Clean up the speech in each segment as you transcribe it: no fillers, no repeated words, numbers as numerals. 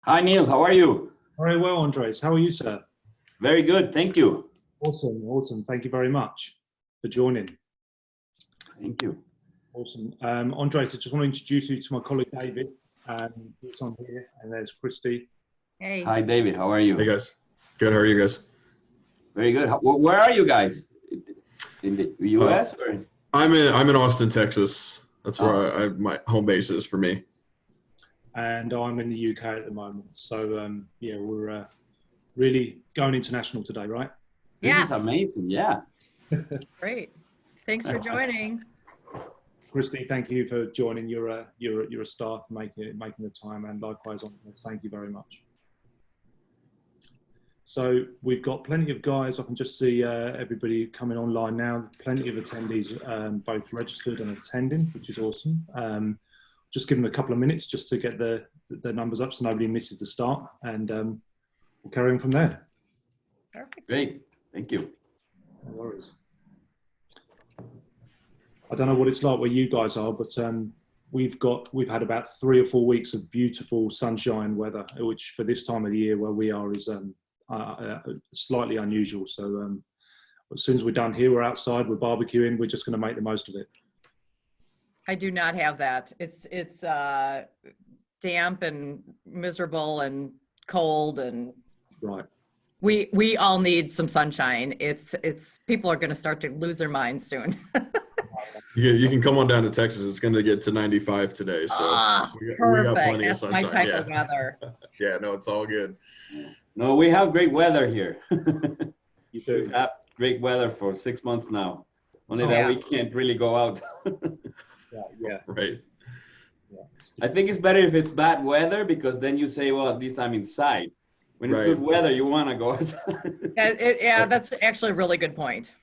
Hi, Neil. How are you? Very well, Andres. How are you, sir? Very good. Thank you. Awesome, awesome. Thank you very much for joining. Thank you. Awesome. Andres, I just want to introduce you to my colleague, David. He's on here, and there's Christy. Hey. Hi, David. How are you? Hey, guys. Good. How are you guys? Very good. Where are you guys? In the U.S. or? I'm in Austin, Texas. That's where my home base is for me. And I'm in the UK at the moment. So, yeah, we're really going international today, right? Yes. This is amazing. Yeah. Great. Thanks for joining. Christy, thank you for joining. You're a star for making the time, and likewise, thank you very much. So we've got plenty of guys. I can just see everybody coming online now. Plenty of attendees, both registered and attending, which is awesome. Just give them a couple of minutes just to get the numbers up so nobody misses the start, and we'll carry on from there. Perfect. Great. Thank you. No worries. I don't know what it's like where you guys are, but we've had about 3 or 4 weeks of beautiful sunshine weather, which for this time of the year where we are is slightly unusual. So as soon as we're done here, we're outside, we're barbecuing, we're just going to make the most of it. I do not have that. It's damp and miserable and cold, and Right. we all need some sunshine. It's people are going to start to lose their minds soon. You can come on down to Texas. It's going to get to 95 today. So we got plenty of sunshine. That's my type of weather. Yeah, no, it's all good. No, we have great weather here. You do. We've had great weather for 6 months now. Only that we can't really go out. Yeah. Right. Yeah. I think it's better if it's bad weather, because then you say, well, at least I'm inside. When it's good weather, you want to go outside. Yeah, that's actually a really good point.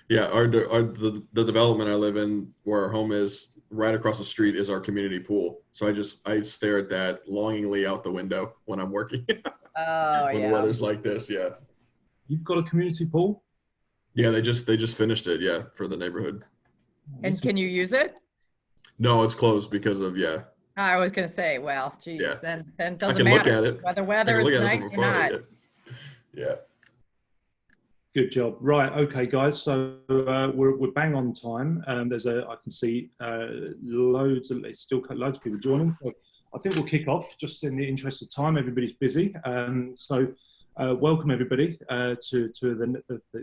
Yeah, the development I live in, where our home is, right across the street is our community pool. So I stare at that longingly out the window when I'm working. Oh, when the weather's like this, yeah. You've got a community pool? Yeah, they just finished it, yeah, for the neighborhood. And can you use it? No, it's closed because of I was going to say, well, geez, Yeah. then it doesn't I can matter look at it. whether weather is nice or not. Yeah. Good job. Right. Okay, guys. So we're bang on time. I can see loads of people joining. So I think we'll kick off just in the interest of time. Everybody's busy. Welcome everybody to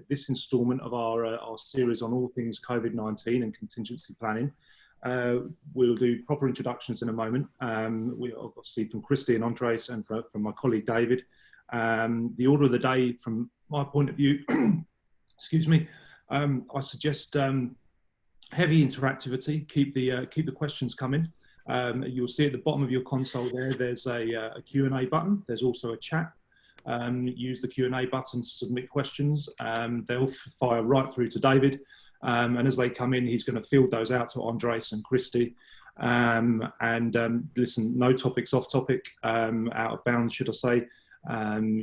this instalment of our series on all things COVID-19 and contingency planning. We'll do proper introductions in a moment. We obviously from Christy and Andres and from my colleague David. The order of the day from my point of view, excuse me, I suggest heavy interactivity. Keep the questions coming. You'll see at the bottom of your console there's a Q&A button. There's also a chat. Use the Q&A button to submit questions. They'll fire right through to David. And as they come in, he's going to field those out to Andres and Christy. Listen, no topics off topic, out of bounds, should I say.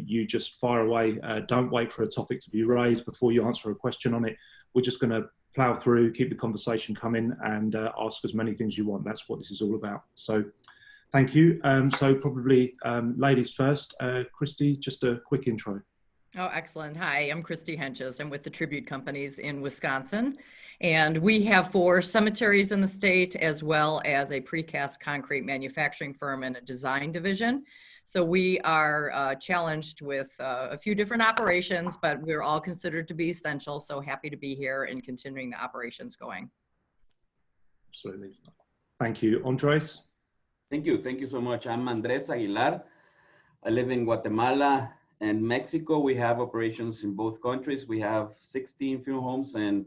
You just fire away. Don't wait for a topic to be raised before you answer a question on it. We're just going to plow through, keep the conversation coming, and ask as many things you want. That's what this is all about. So thank you. So probably ladies first. Christy, just a quick intro. Oh, excellent. Hi, I'm Christy Henches. I'm with the Tribute Companies in Wisconsin. And we have 4 cemeteries in the state, as well as a precast concrete manufacturing firm and a design division. So we are challenged with a few different operations, but we're all considered to be essential. So happy to be here and continuing the operations going. Absolutely. Thank you. Andres? Thank you. Thank you so much. I'm Andres Aguilar. I live in Guatemala and Mexico. We have operations in both countries. We have 16 funeral homes and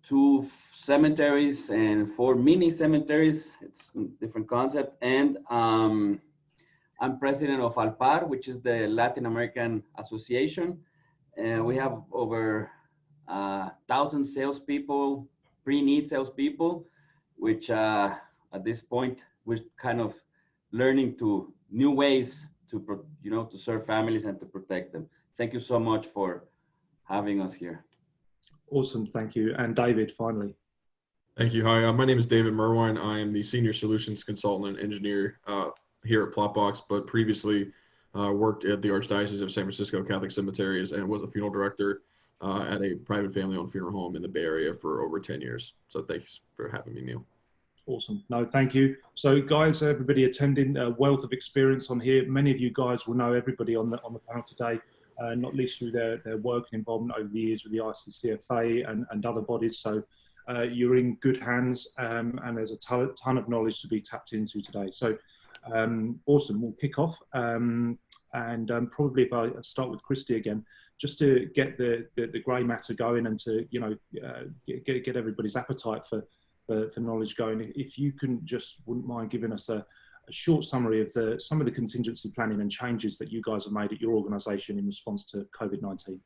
2 cemeteries and 4 mini cemeteries. It's a different concept. And I'm president of ALPAR, which is the Latin American Association. And we have over 1,000 salespeople, pre-need salespeople, which at this point, we're kind of learning to new ways to serve families and to protect them. Thank you so much for having us here. Awesome, thank you. And David, finally. Thank you. Hi, my name is David Merwine. I am the Senior Solutions Consultant and Engineer here at Plotbox, but previously worked at the Archdiocese of San Francisco Catholic Cemeteries and was a funeral director at a private family-owned funeral home in the Bay Area for over 10 years. So thanks for having me, Neil. Awesome. No, thank you. So guys, everybody attending, a wealth of experience on here. Many of you guys will know everybody on the panel today, not least through their work and involvement over the years with the ICCFA and other bodies. So you're in good hands, and there's a ton of knowledge to be tapped into today. So awesome, we'll kick off. And probably if I start with Christy again, just to get the grey matter going and to, you know, get everybody's appetite for knowledge going. If you can just, wouldn't mind giving us a short summary of some of the contingency planning and changes that you guys have made at your organization in response to COVID-19.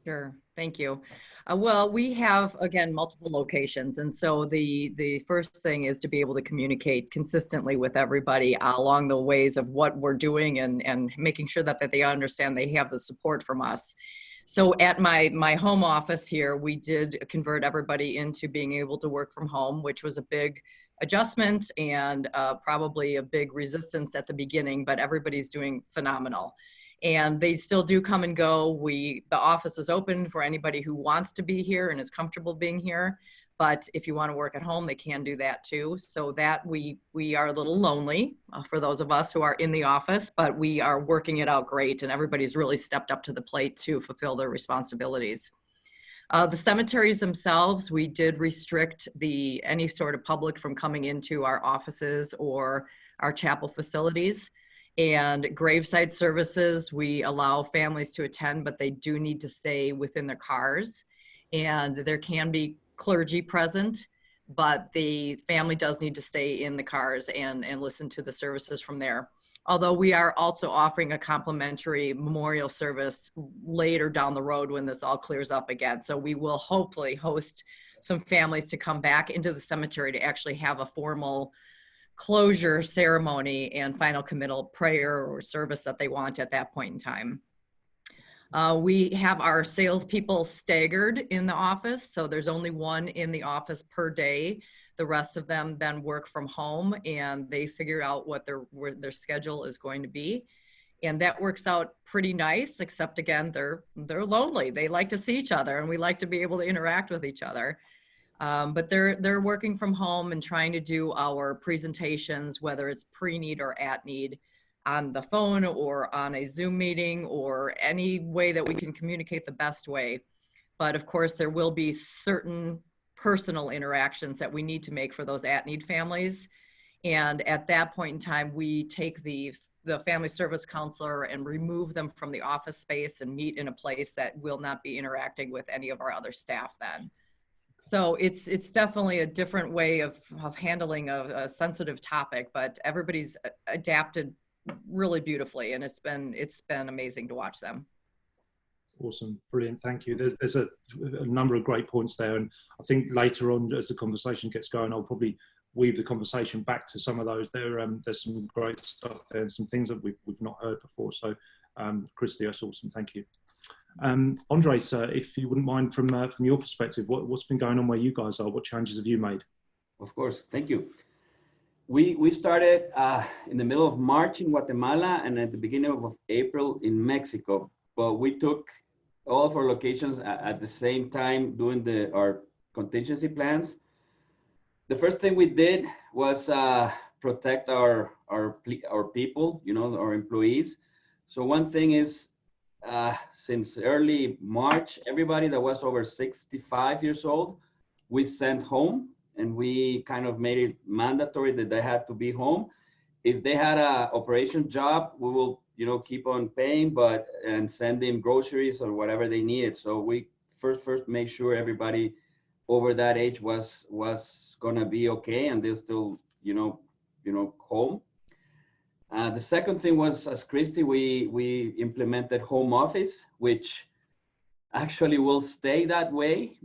Sure, thank you. Well, we have, again, multiple locations. And so the first thing is to be able to communicate consistently with everybody along the ways of what we're doing and making sure that they understand they have the support from us. So at my home office here, we did convert everybody into being able to work from home, which was a big adjustment and probably a big resistance at the beginning, but everybody's doing phenomenal. And they still do come and go. The office is open for anybody who wants to be here and is comfortable being here. But if you want to work at home, they can do that too. So that we are a little lonely for those of us who are in the office, but we are working it out great, and everybody's really stepped up to the plate to fulfill their responsibilities. The cemeteries themselves, we did restrict any sort of public from coming into our offices or our chapel facilities. And graveside services, we allow families to attend, but they do need to stay within their cars. And there can be clergy present, but the family does need to stay in the cars and listen to the services from there. Although we are also offering a complimentary memorial service later down the road when this all clears up again. So we will hopefully host some families to come back into the cemetery to actually have a formal closure ceremony and final committal prayer or service that they want at that point in time. We have our salespeople staggered in the office, so there's only one in the office per day. The rest of them then work from home, and they figure out what their schedule is going to be, and that works out pretty nice. Except again, they're lonely. They like to see each other, and we like to be able to interact with each other. But they're working from home and trying to do our presentations, whether it's pre-need or at need, on the phone or on a Zoom meeting or any way that we can communicate the best way. But of course, there will be certain personal interactions that we need to make for those at need families. And at that point in time, we take the family service counselor and remove them from the office space and meet in a place that will not be interacting with any of our other staff then. So it's definitely a different way of handling a sensitive topic, but everybody's adapted really beautifully, and it's been amazing to watch them. Awesome, brilliant, thank you. There's a number of great points there, and I think later on as the conversation gets going, I'll probably weave the conversation back to some of those. There's some great stuff there and some things that we've not heard before. So Christy, that's awesome, thank you. Andres, if you wouldn't mind from your perspective, what's been going on where you guys are? What changes have you made? Of course, thank you. We started in the middle of March in Guatemala and at the beginning of April in Mexico, but we took all of our locations at the same time doing our contingency plans. The first thing we did was protect our people, you know, our employees. So one thing is, since early March, everybody that was over 65 years old, we sent home, and we kind of made it mandatory that they had to be home. If they had a operation job, we will, you know, keep on paying, and send them groceries or whatever they needed. So we first make sure everybody over that age was gonna be okay, and they're still, you know, home. The second thing was, as Christy, we implemented home office, which actually will stay that way.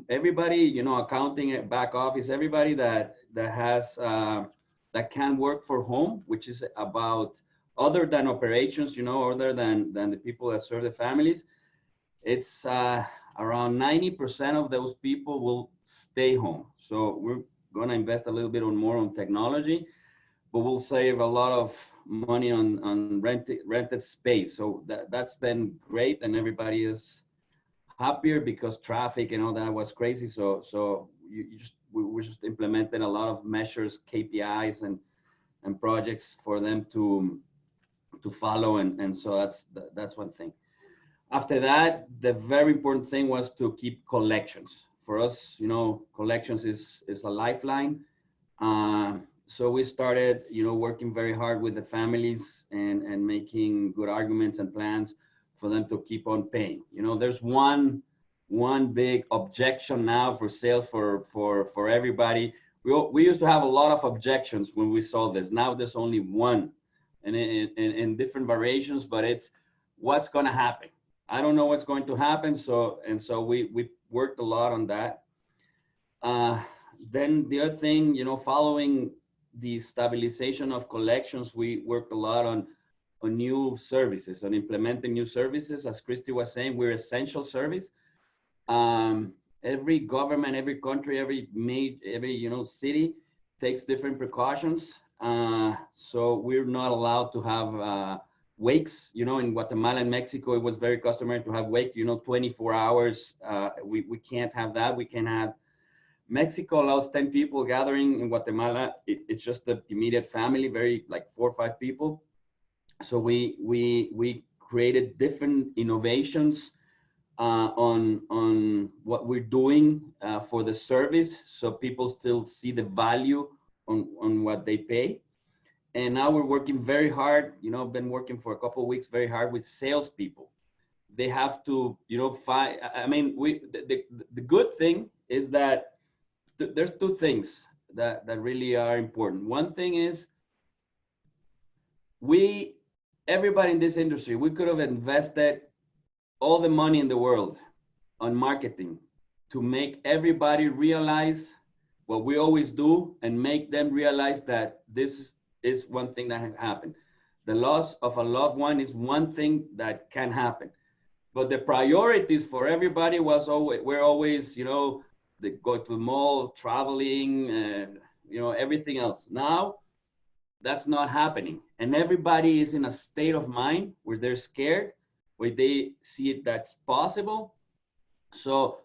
Everybody, you know, accounting, back office, everybody that has that can work for home, which is about, other than operations, you know, other than the people that serve the families, it's around 90% of those people will stay home. So we're gonna invest a little bit more on technology. but we'll save a lot of money on rented space. So that's been great, and everybody is happier because traffic and all that was crazy. So we're just implementing a lot of measures, KPIs, and projects for them to follow, and so that's one thing. After that, the very important thing was to keep collections. For us, collections is a lifeline. So we started, working very hard with the families and making good arguments and plans for them to keep on paying. There's one big objection now for sales for everybody. We used to have a lot of objections when we saw this. Now there's only one, and in different variations, but it's what's going to happen. I don't know what's going to happen. So we worked a lot on that. Then the other thing, following the stabilization of collections, we worked a lot on new services, on implementing new services. As Christy was saying, we're essential service. Every government, every country, every city takes different precautions. So we're not allowed to have wakes. In Guatemala and Mexico, it was very customary to have wake, 24 hours. We can't have that. We can have, Mexico allows 10 people gathering. In Guatemala, it's just the immediate family, like 4 or 5 people. So we created different innovations on what we're doing for the service, so people still see the value on what they pay. And now we're working very hard. Been working for a couple of weeks very hard with salespeople. They have to, find. I mean, the good thing is that there's 2 things that really are important. One thing is everybody in this industry, we could have invested all the money in the world on marketing to make everybody realize what we always do and make them realize that this is one thing that can happen. The loss of a loved one is one thing that can happen. But the priorities for everybody we're always, they go to the mall, traveling, everything else. Now, that's not happening. And everybody is in a state of mind where they're scared, where they see it that's possible. So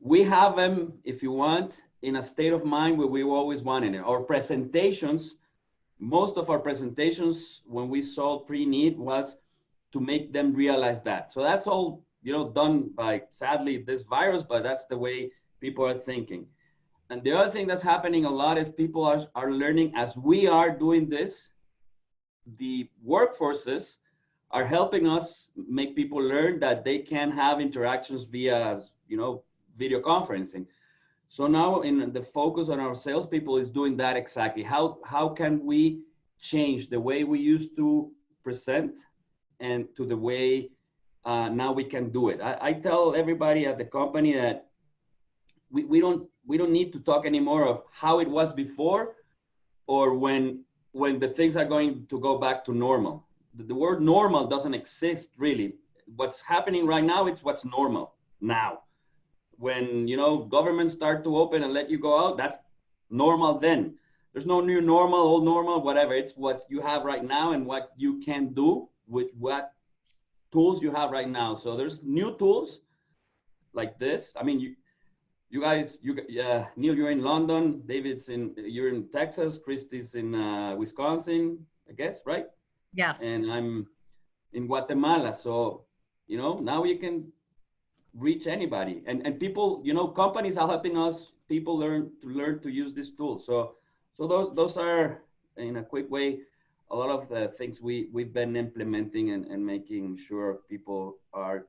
we have them, if you want, in a state of mind where we always wanted it. Our presentations, most of our presentations when we sold pre-need was to make them realize that. So that's all, done by, sadly, this virus, but that's the way people are thinking. And the other thing that's happening a lot is people are learning as we are doing this. The workforces are helping us make people learn that they can have interactions via, video conferencing. So now in the focus on our salespeople is doing that exactly. How can we change the way we used to present and to the way now we can do it? I tell everybody at the company that we don't need to talk anymore of how it was before or when the things are going to go back to normal. The word normal doesn't exist really. What's happening right now, it's what's normal now. When, governments start to open and let you go out, that's normal then. There's no new normal, old normal, whatever. It's what you have right now and what you can do with what tools you have right now. So there's new tools like this. I mean, you guys, Neil, you're in London. David's you're in Texas. Christy's in Wisconsin, I guess, right? Yes. And I'm in Guatemala. So, now you can reach anybody. And people, companies are helping us, people learn to use this tool. So those are, in a quick way, a lot of the things we've been implementing and making sure people are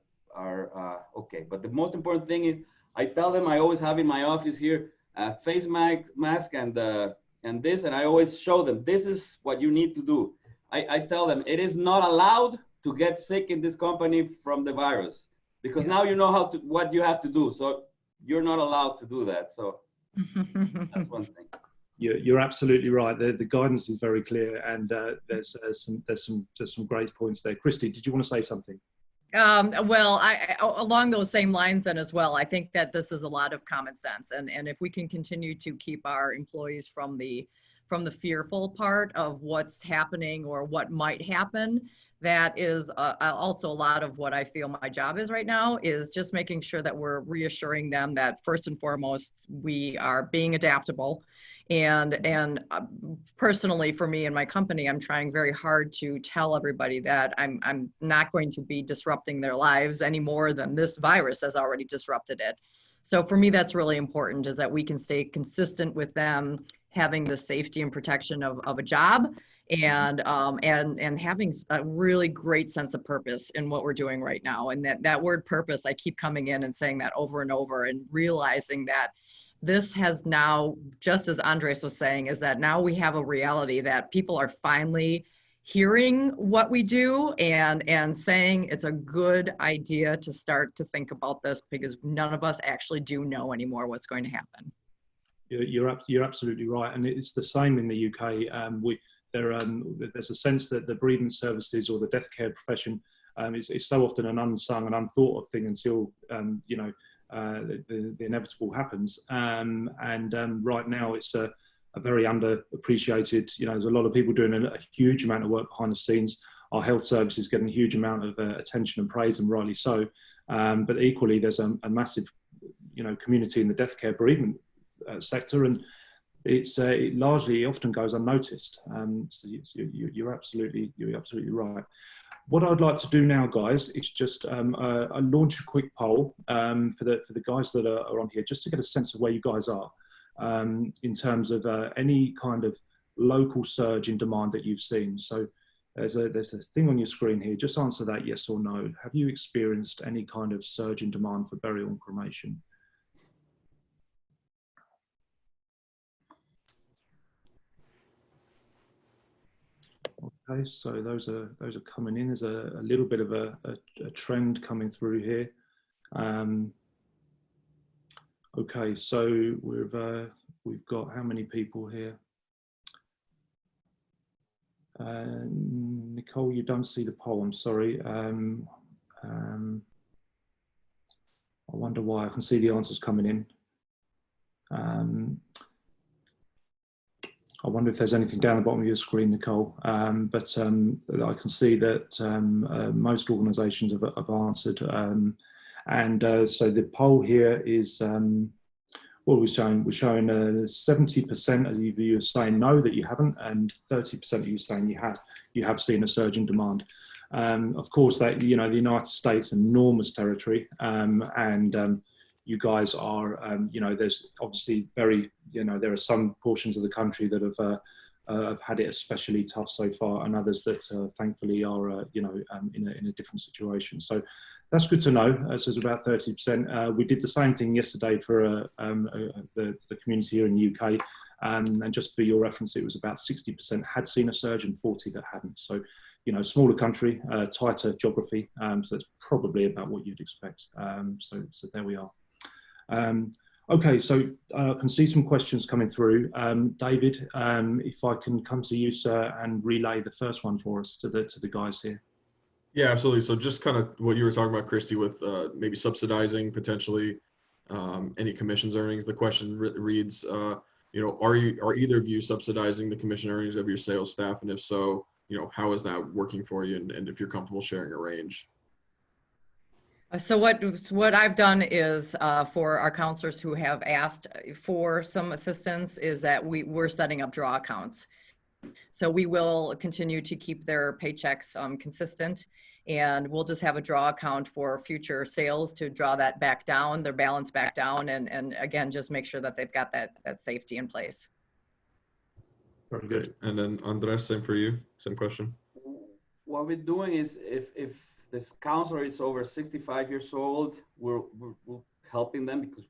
okay. But the most important thing is, I tell them, I always have in my office here a face mask and this, and I always show them, this is what you need to do. I tell them, it is not allowed to get sick in this company from the virus, because now you know what you have to do. So you're not allowed to do that. So that's one thing. You're absolutely right. The guidance is very clear, and there's some great points there. Christy, did you want to say something? Well, I along those same lines then as well, I think that this is a lot of common sense. And if we can continue to keep our employees from the from the fearful part of what's happening or what might happen. That is also a lot of what I feel my job is right now, is just making sure that we're reassuring them that first and foremost, we are being adaptable. And personally, for me and my company, I'm trying very hard to tell everybody that I'm not going to be disrupting their lives any more than this virus has already disrupted it. So for me, that's really important, is that we can stay consistent with them having the safety and protection of a job, and having a really great sense of purpose in what we're doing right now. And that word purpose, I keep coming in and saying that over and over, and realizing that this has now, just as Andres was saying, is that now we have a reality that people are finally hearing what we do and saying it's a good idea to start to think about this, because none of us actually do know anymore what's going to happen. You're absolutely right, and it's the same in the UK. There's a sense that the bereavement services or the death care profession is so often an unsung and unthought of thing until the inevitable happens. Right now it's a very underappreciated. There's a lot of people doing a huge amount of work behind the scenes. Our health service is getting a huge amount of attention and praise, and rightly so. But equally, there's a massive, community in the death care bereavement sector, and it often goes unnoticed. So you're absolutely right. What I'd like to do now, guys, is just launch a quick poll for the guys that are on here, just to get a sense of where you guys are in terms of any kind of local surge in demand that you've seen. So there's a thing on your screen here. Just answer that yes or no. Have you experienced any kind of surge in demand for burial and cremation? Okay, so those are coming in. There's a little bit of a trend coming through here. Okay, so we've got how many people here? Nicole, you don't see the poll. I'm sorry. I wonder why. I can see the answers coming in. I wonder if there's anything down the bottom of your screen, Nicole. But I can see that most organisations have answered. So the poll here is, what we're showing 70% of you are saying no, that you haven't, and 30% of you saying you have seen a surge in demand. Of course, that the United States, enormous territory, and you guys are, there's obviously there are some portions of the country that have had it especially tough so far, and others that thankfully are, in a different situation. So that's good to know. So it's about 30%. We did the same thing yesterday for the community here in the UK. And just for your reference, it was about 60% had seen a surge and 40% that hadn't. So, smaller country, tighter geography. So it's probably about what you'd expect. So there we are. Okay, so I can see some questions coming through. David, if I can come to you, sir, and relay the first one for us to the guys here. Yeah, absolutely. So just kind of what you were talking about, Christy, with maybe subsidizing potentially any commissions earnings. The question reads, are either of you subsidizing the commission earnings of your sales staff, and if so, how is that working for you, and if you're comfortable sharing a range? So what I've done is for our counselors who have asked for some assistance, is that we're setting up draw accounts. So we will continue to keep their paychecks consistent, and we'll just have a draw account for future sales to draw that back down, their balance back down, and again, just make sure that they've got that safety in place. Very good. And then Andres, same for you, same question. What we're doing is if this counselor is over 65 years old, we're helping them, because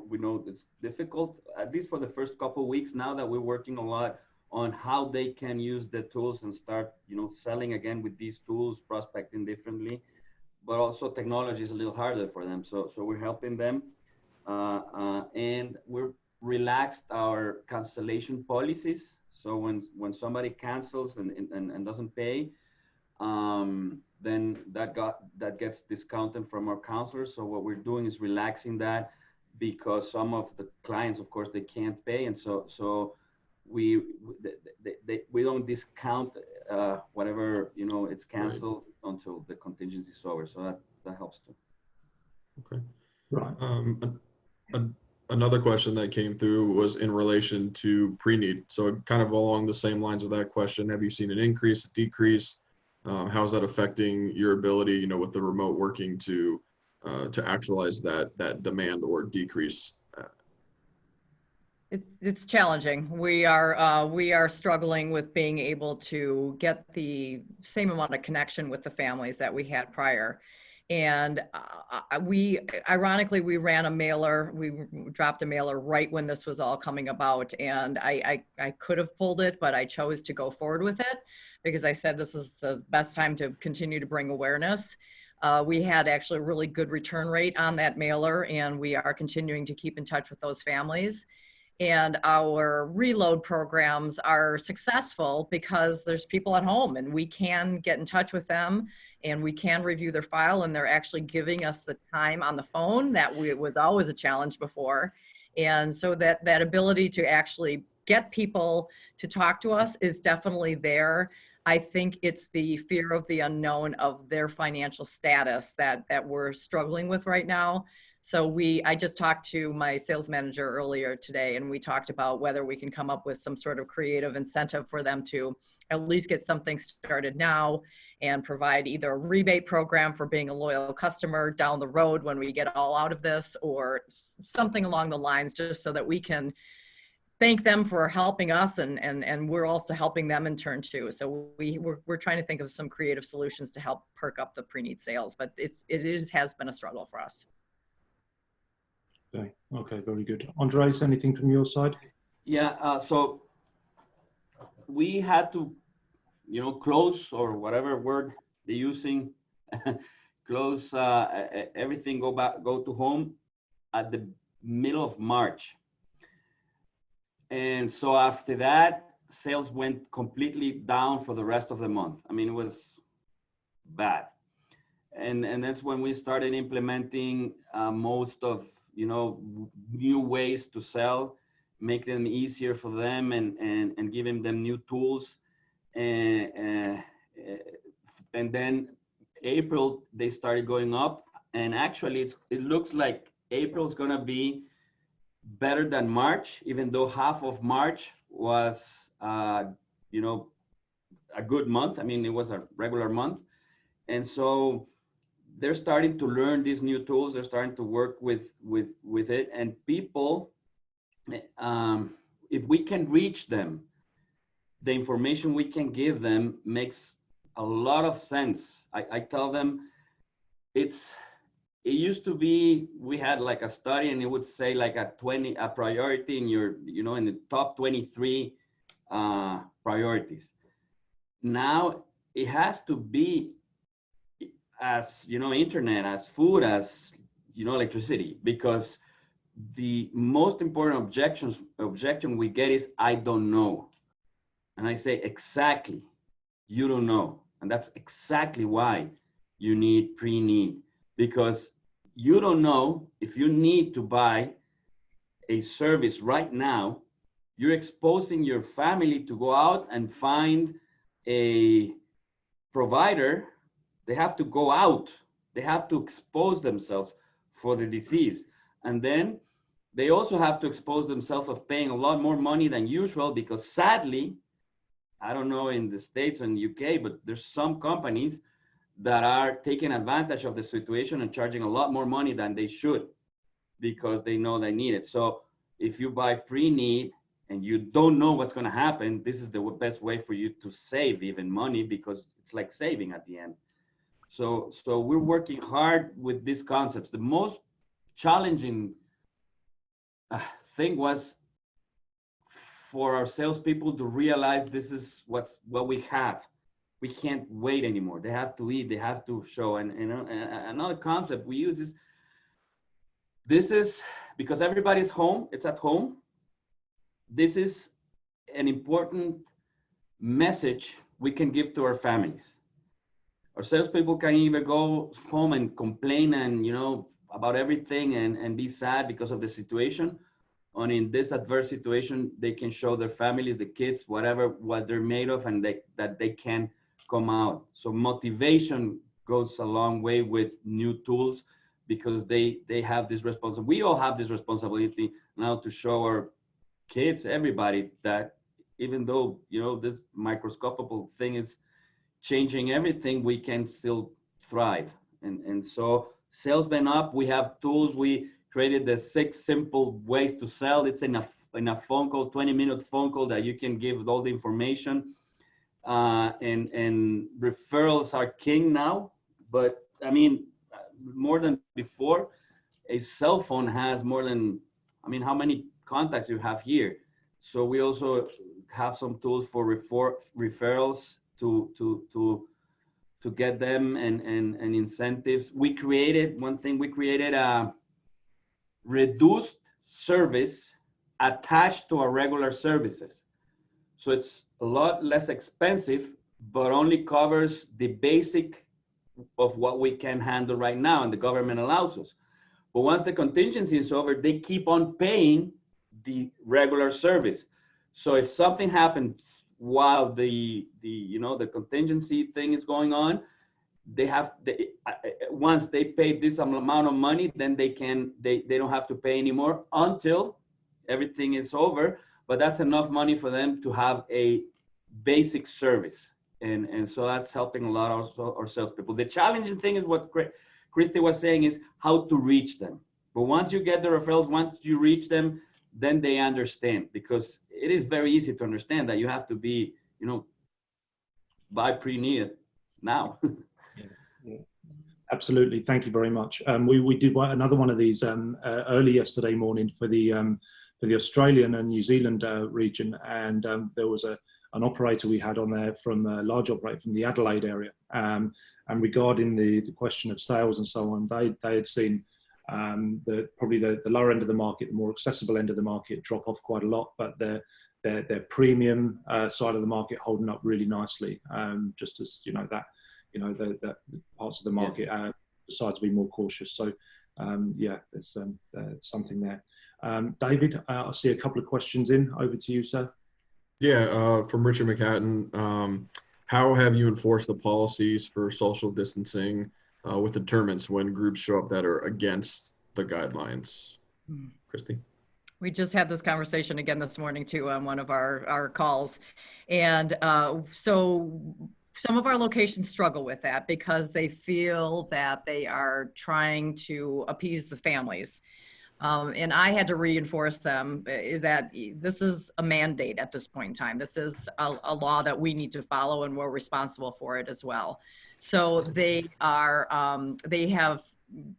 we know it's difficult, at least for the first couple of weeks now that we're working a lot on how they can use the tools and start, selling again with these tools, prospecting differently. But also technology is a little harder for them. So we're helping them. And we're relaxed our cancellation policies. So when somebody cancels and doesn't pay, then that gets discounted from our counselors. So what we're doing is relaxing that, because some of the clients, of course, they can't pay. And so we don't discount whatever, you know, it's canceled until the contingency is over. So that helps too. Okay. Right. Another question that came through was in relation to pre-need. So kind of along the same lines of that question, have you seen an increase, a decrease? How's that affecting your ability, you know, with the remote working to actualize that demand or decrease? It's challenging. We are struggling with being able to get the same amount of connection with the families that we had prior. And ironically, we ran a mailer, we dropped a mailer right when this was all coming about. And I could have pulled it, but I chose to go forward with it because I said this is the best time to continue to bring awareness. We had actually a really good return rate on that mailer, and we are continuing to keep in touch with those families. And our reload programs are successful because there's people at home and we can get in touch with them and we can review their file, and they're actually giving us the time on the phone that was always a challenge before. And so that ability to actually get people to talk to us is definitely there. I think it's the fear of the unknown of their financial status that we're struggling with right now. So I just talked to my sales manager earlier today, and we talked about whether we can come up with some sort of creative incentive for them to at least get something started now and provide either a rebate program for being a loyal customer down the road when we get all out of this, or something along the lines, just so that we can thank them for helping us, and we're also helping them in turn too. So we're trying to think of some creative solutions to help perk up the pre-need sales, but it has been a struggle for us. Okay, very good. Andres, anything from your side? Yeah, so we had to, you know, close, or whatever word they're using, close everything, go to home at the middle of March. And so after that, sales went completely down for the rest of the month. I mean, it was bad. And that's when we started implementing most of, you know, new ways to sell, make them easier for them, and giving them new tools. And then April, they started going up. And actually, it looks like April is going to be better than March, even though half of March was, you know, a good month. I mean, it was a regular month. And so they're starting to learn these new tools. They're starting to work with it. And people, if we can reach them, the information we can give them makes a lot of sense. I tell them it used to be, we had like a study, and it would say like a priority in your, you know, in the top 23 priorities. Now it has to be as, you know, internet, as food, as, you know, electricity, because the most important objection we get is, I don't know. And I say, exactly, you don't know. And that's exactly why you need pre-need, because you don't know if you need to buy a service right now. You're exposing your family to go out and find a provider. They have to go out. They have to expose themselves for the disease. And then they also have to expose themselves of paying a lot more money than usual, because sadly, I don't know in the States and UK, but there's some companies that are taking advantage of the situation and charging a lot more money than they should, because they know they need it. So if you buy pre-need and you don't know what's going to happen, this is the best way for you to save even money, because it's like saving at the end. So we're working hard with these concepts. The most challenging thing was for our salespeople to realize this is what we have. We can't wait anymore. They have to eat. They have to show. And another concept we use is, this is because everybody's home. It's at home. This is an important message we can give to our families. Our salespeople can either go home and complain and, you know, about everything and be sad because of the situation, on in this adverse situation, they can show their families, the kids, whatever, what they're made of, and that they can come out. So motivation goes a long way with new tools, because they have this responsibility. We all have this responsibility now to show our kids, everybody, that even though, you know, this microscopical thing is changing everything, we can still thrive. And so sales been up. We have tools. We created the 6 simple ways to sell. It's in a phone call, 20-minute phone call, that you can give all the information. And referrals are king now, but I mean, more than before. A cell phone has more than, I mean, how many contacts you have here? So we also have some tools for referrals to get them, and incentives. We created a reduced service attached to our regular services. So it's a lot less expensive, but only covers the basic of what we can handle right now, and the government allows us. But once the contingency is over, they keep on paying the regular service. So if something happened while the contingency thing is going on, once they pay this amount of money, then they don't have to pay anymore until everything is over. But that's enough money for them to have a basic service. And so that's helping a lot also our salespeople. The challenging thing is what Christy was saying, is how to reach them. But once you get the referrals, once you reach them, then they understand, because it is very easy to understand that you have to be, buy pre-need now. Yeah. Absolutely. Thank you very much. We did another one of these early yesterday morning for the Australian and New Zealand region, and there was an operator we had on there from a large operator from the Adelaide area, and regarding the question of sales and so on, they had seen probably the lower end of the market, the more accessible end of the market, drop off quite a lot, but their premium side of the market holding up really nicely. Just as the parts of the market decide to be more cautious. So yeah, there's something there. David, I see a couple of questions in. Over to you, sir. Yeah, from Richard McHatton. How have you enforced the policies for social distancing with deterrents when groups show up that are against the guidelines? Christy? We just had this conversation again this morning too on one of our calls. And so some of our locations struggle with that because they feel that they are trying to appease the families. And I had to reinforce them is that this is a mandate at this point in time. This is a law that we need to follow, and we're responsible for it as well. So they have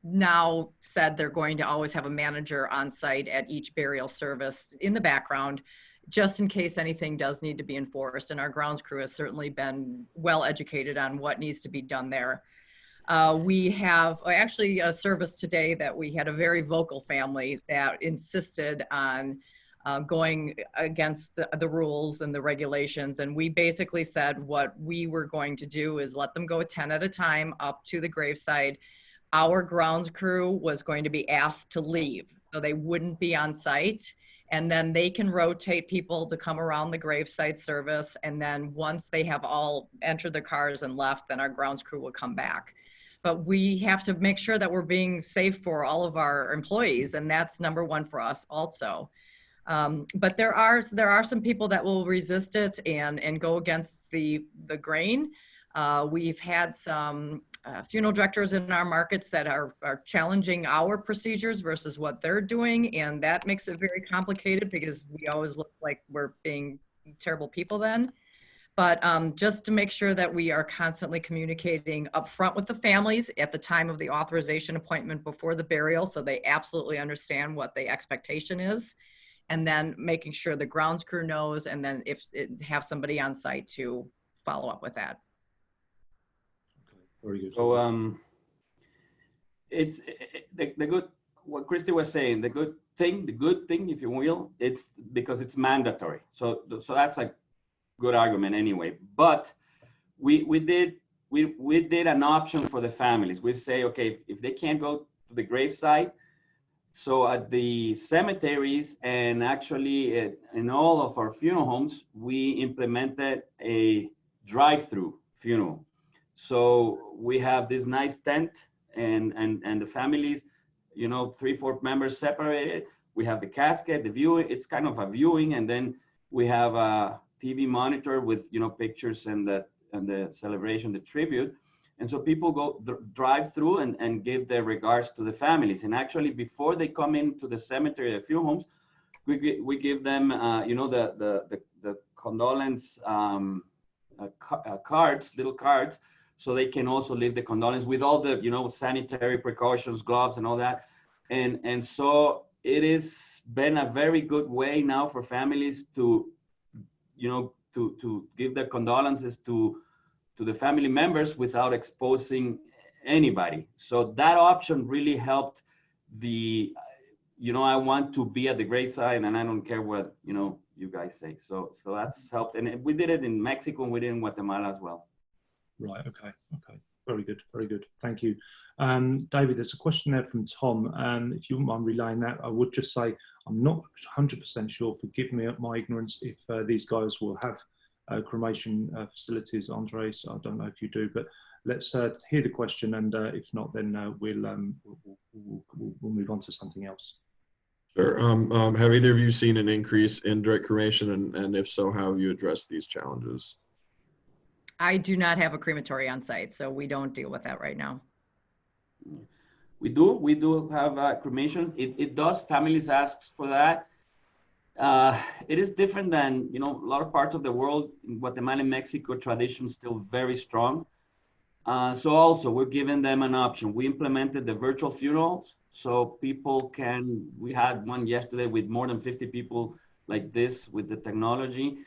now said they're going to always have a manager on site at each burial service in the background, just in case anything does need to be enforced. And our grounds crew has certainly been well educated on what needs to be done there. We have actually a service today that we had a very vocal family that insisted on going against the rules and the regulations. And we basically said what we were going to do is let them go 10 at a time up to the graveside. Our grounds crew was going to be asked to leave, so they wouldn't be on site. And then they can rotate people to come around the graveside service. And then once they have all entered their cars and left, then our grounds crew will come back. But we have to make sure that we're being safe for all of our employees, and that's number one for us also. But there are some people that will resist it and go against the grain. We've had some funeral directors in our markets that are challenging our procedures versus what they're doing, and that makes it very complicated because we always look like we're being terrible people then. But just to make sure that we are constantly communicating upfront with the families at the time of the authorization appointment before the burial, so they absolutely understand what the expectation is, and then making sure the grounds crew knows, and then have somebody on site to follow up with that. Okay, very good. So it's the good, what Christy was saying, the good thing, if you will, it's because it's mandatory. So that's a good argument anyway. But we did an option for the families. We say, okay, if they can't go to the gravesite, So at the cemeteries and actually in all of our funeral homes, we implemented a drive-through funeral. So we have this nice tent and the families, you know, 3-4 members separated. We have the casket, the viewing, it's kind of a viewing, and then we have a TV monitor with, you know, pictures and the celebration, the tribute. And so people go drive through and give their regards to the families. And actually, before they come into the cemetery, the funeral homes, we give them, you know, the condolence cards, little cards, so they can also leave the condolence with all the, you know, sanitary precautions, gloves, and all that. And so it has been a very good way now for families to, you know, to give their condolences to the family members without exposing anybody. So that option really helped the, you know, I want to be at the graveside and I don't care what, you know, you guys say. So that's helped. And we did it in Mexico and we did it in Guatemala as well. Right, okay. Very good, very good. Thank you. David, there's a question there from Tom. If you wouldn't mind relaying that, I would just say, I'm not 100% sure, forgive me my ignorance, if these guys will have cremation facilities. Andres, I don't know if you do, but let's hear the question, and if not, then we'll move on to something else. Sure. Have either of you seen an increase in direct cremation, and if so, how have you addressed these challenges? I do not have a crematory on site, so we don't deal with that right now. We do have cremation. It does, families ask for that. It is different than, you know, a lot of parts of the world. In Guatemala and Mexico, tradition is still very strong. So also we're giving them an option. We implemented the virtual funerals, so people can, we had one yesterday with more than 50 people like this with the technology,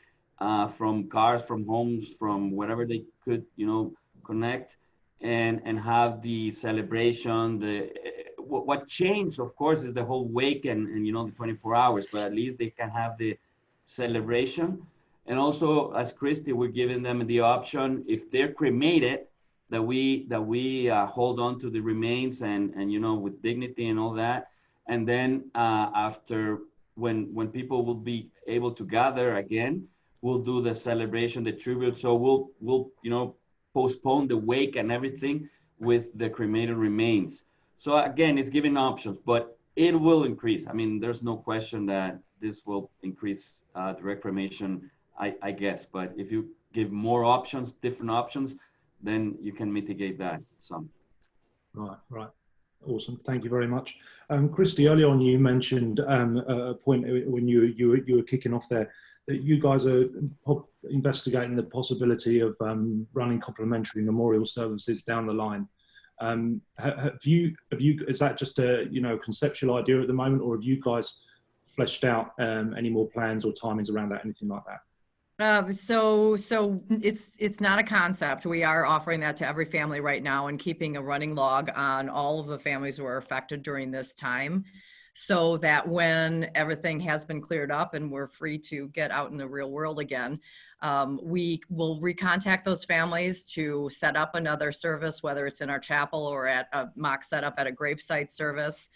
from cars, from homes, from wherever they could, you know, connect and have the celebration. What changed, of course, is the whole wake and you know, the 24 hours, but at least they can have the celebration. And also, as Christy, we're giving them the option, if they're cremated, that we hold on to the remains and you know, with dignity and all that. And then after, when people will be able to gather again, we'll do the celebration, the tribute. So we'll you know, postpone the wake and everything with the cremated remains. So again, it's giving options, but it will increase. I mean, there's no question that this will increase direct cremation, I guess. But if you give more options, different options, then you can mitigate that some. Right. Awesome. Thank you very much. Christy, earlier on you mentioned a point when you were kicking off there, that you guys are investigating the possibility of running complimentary memorial services down the line. Have you, is that just a, you know, conceptual idea at the moment, or have you guys fleshed out any more plans or timings around that, anything like that? So it's not a concept. We are offering that to every family right now and keeping a running log on all of the families who are affected during this time, so that when everything has been cleared up and we're free to get out in the real world again, we will recontact those families to set up another service, whether it's in our chapel or at a mock setup at a gravesite service.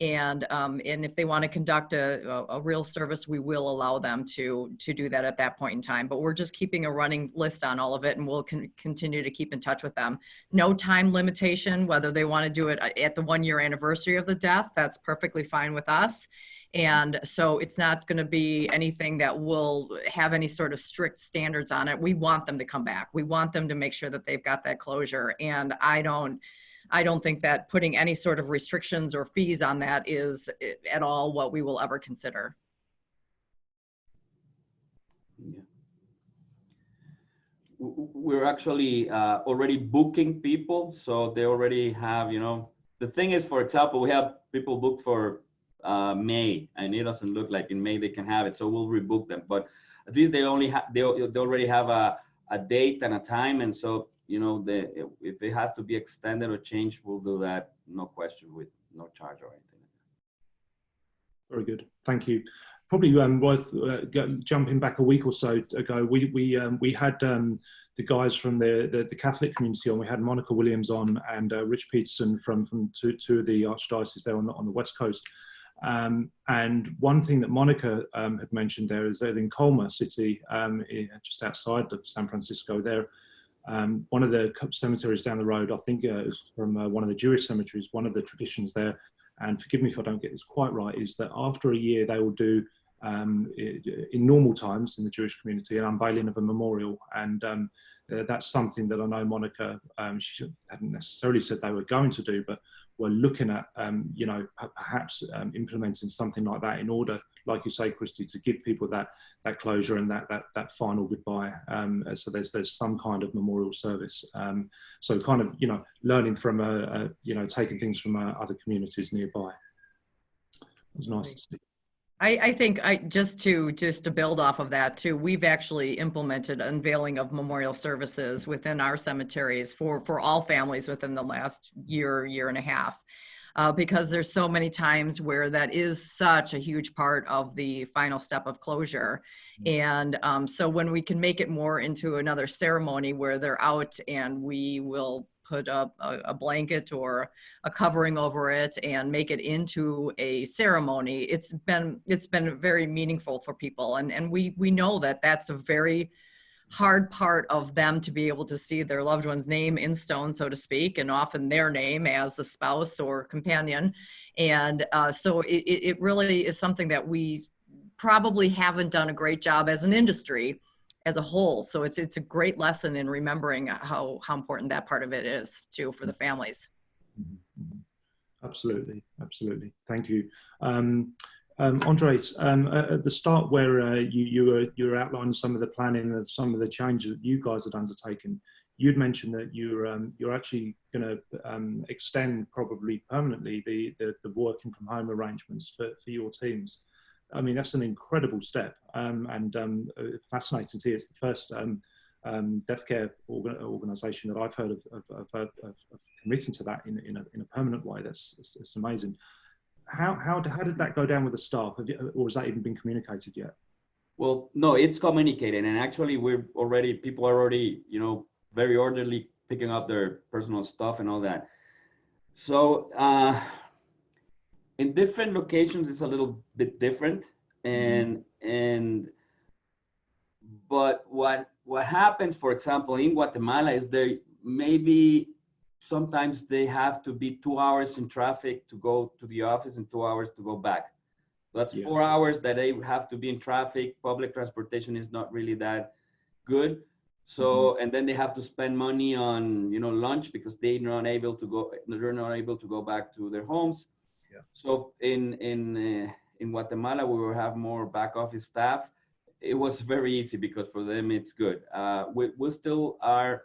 And if they want to conduct a real service, we will allow them to do that at that point in time. But we're just keeping a running list on all of it, and we'll continue to keep in touch with them. No time limitation, whether they want to do it at the 1-year anniversary of the death, that's perfectly fine with us. And so it's not going to be anything that will have any sort of strict standards on it. We want them to come back. We want them to make sure that they've got that closure. And I don't think that putting any sort of restrictions or fees on that is at all what we will ever consider. Yeah. We're actually already booking people, so they already have, you know, the thing is, for example, we have people booked for May, and it doesn't look like in May they can have it, so we'll rebook them. But at least they already have a date and a time, and so, you know, if it has to be extended or changed, we'll do that, no question, with no charge or anything. Very good, thank you. Probably worth jumping back a week or so ago. We had the guys from the Catholic community on. We had Monica Williams on and Rich Peterson from two of the archdioceses there on the West Coast. And one thing that Monica had mentioned there is that in Colma City, just outside of San Francisco there, one of the cemeteries down the road, I think is from one of the Jewish cemeteries, one of the traditions there, and forgive me if I don't get this quite right, is that after a year they will do, in normal times in the Jewish community, an unveiling of a memorial. And that's something that I know Monica, she hadn't necessarily said they were going to do, but we're looking at, you know, perhaps implementing something like that in order, like you say, Christy, to give people that closure and that final goodbye. So there's some kind of memorial service. So kind of, you know, learning from, you know, taking things from other communities nearby. It was nice to see. I think just to build off of that too, we've actually implemented unveiling of memorial services within our cemeteries for all families within the last year and a half, because there's so many times where that is such a huge part of the final step of closure. And so when we can make it more into another ceremony where they're out and we will put a blanket or a covering over it and make it into a ceremony, it's been very meaningful for people. And we know that that's a very hard part of them to be able to see their loved one's name in stone, so to speak, and often their name as the spouse or companion. And so it really is something that we probably haven't done a great job as an industry as a whole. So it's a great lesson in remembering how important that part of it is too for the families. Absolutely. Thank you. Andres, at the start where you were outlining some of the planning and some of the changes that you guys had undertaken, you'd mentioned that you're actually going to extend probably permanently the working from home arrangements for your teams. I mean, that's an incredible step, and fascinating to hear. It's the first death care organisation that I've heard of committing to that in a permanent way. It's amazing. How did that go down with the staff, or has that even been communicated yet? Well, no, it's communicated, and actually people are already, you know, very orderly picking up their personal stuff and all that. So in different locations, it's a little bit different, but what happens, for example, in Guatemala is there maybe sometimes they have to be 2 hours in traffic to go to the office and 2 hours to go back. That's 4 hours that they have to be in traffic. Public transportation is not really that good. So, and then they have to spend money on, you know, lunch because they're not able to go back to their homes. Yeah. So in Guatemala, we will have more back office staff. It was very easy because for them it's good. We still are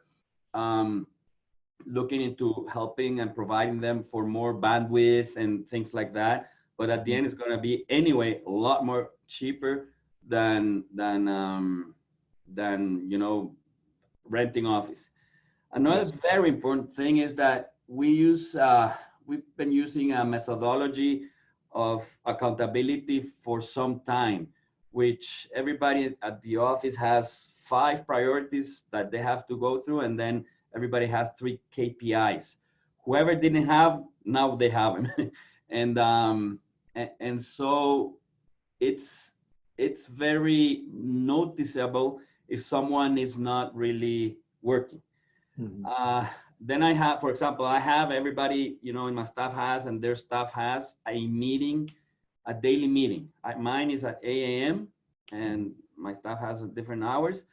looking into helping and providing them for more bandwidth and things like that. But at the end, it's going to be anyway a lot more cheaper than you know, renting office. Another very important thing is that we've been using a methodology of accountability for some time, which everybody at the office has 5 priorities that they have to go through, and then everybody has 3 KPIs. Whoever didn't have, now they have them. and so it's very noticeable if someone is not really working. Then I have, for example, I have everybody, you know, in my staff has, and their staff has a meeting, a daily meeting. Mine is at 8 a.m. and my staff has different hours.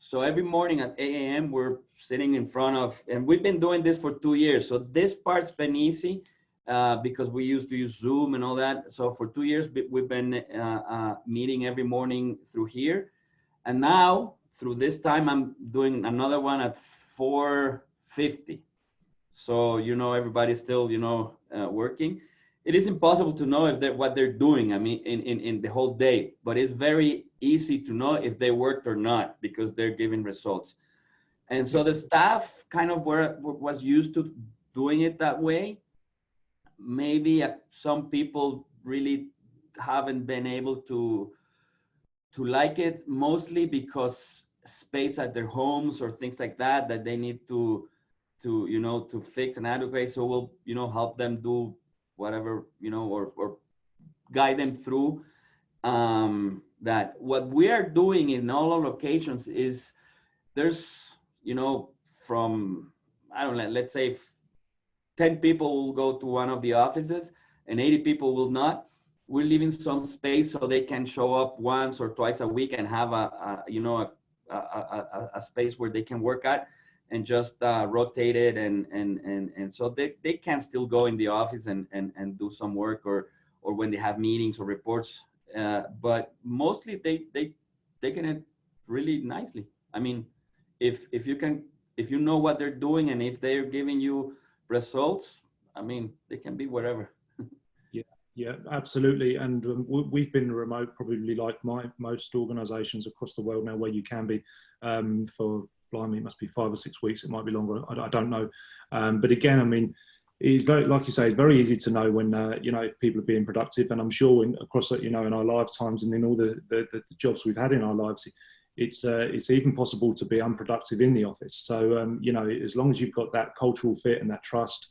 So every morning at 8 a.m. we're sitting in front of, and we've been doing this for 2 years. So this part's been easy because we used to use Zoom and all that. So for 2 years, we've been meeting every morning through here. And now through this time, I'm doing another one at 4:50. So, you know, everybody's still, you know, working. It is impossible to know if what they're doing, I mean, in the whole day, but it's very easy to know if they worked or not because they're giving results. And so the staff kind of was used to doing it that way. Maybe some people really haven't been able to like it, mostly because space at their homes or things like that they need to you know, to fix and adequate. So we'll, you know, help them do whatever, you know, or guide them through that. What we are doing in all our locations is there's, from, I don't know, let's say 10 people will go to one of the offices and 80 people will not. We're leaving some space so they can show up once or twice a week and have a space where they can work at, and just rotate it, and so they can still go in the office and do some work, or when they have meetings or reports. But mostly they taking it really nicely. I mean, if you know what they're doing, and if they're giving you results, I mean, they can be wherever. Yeah, absolutely. And we've been remote, probably like most organisations across the world now, where you can be for, blimey, it must be 5 or 6 weeks. It might be longer. I don't know. But again, I mean, it's very, like you say, it's very easy to know when if people are being productive. And I'm sure across in our lifetimes and in all the jobs we've had in our lives, it's even possible to be unproductive in the office. So as long as you've got that cultural fit and that trust,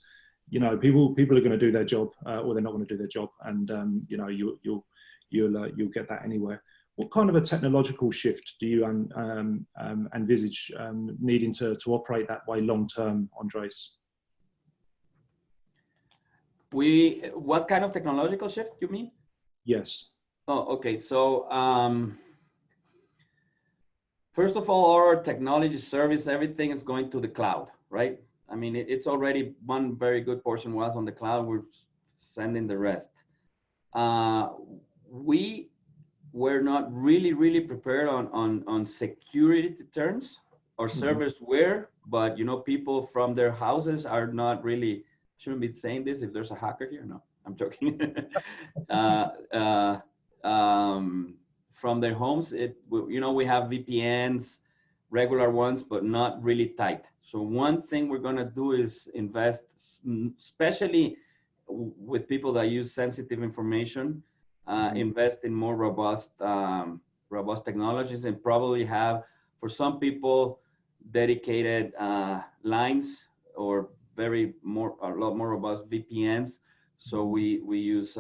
people are going to do their job, or they're not going to do their job, and you'll get that anywhere. What kind of a technological shift do you envisage needing to operate that way long term, Andres? What kind of technological shift you mean? Yes. Oh, okay. So first of all, our technology service, everything is going to the cloud, right? I mean, it's already, one very good portion was on the cloud. We're sending the rest. We were not really prepared on security terms. Our servers were, but people from their houses are not really, shouldn't be saying this if there's a hacker here. No, I'm joking. From their homes, we have VPNs, regular ones, but not really tight. So one thing we're going to do is invest, especially with people that use sensitive information, invest in more robust technologies, and probably have, for some people, dedicated lines, or a lot more robust VPNs. So we use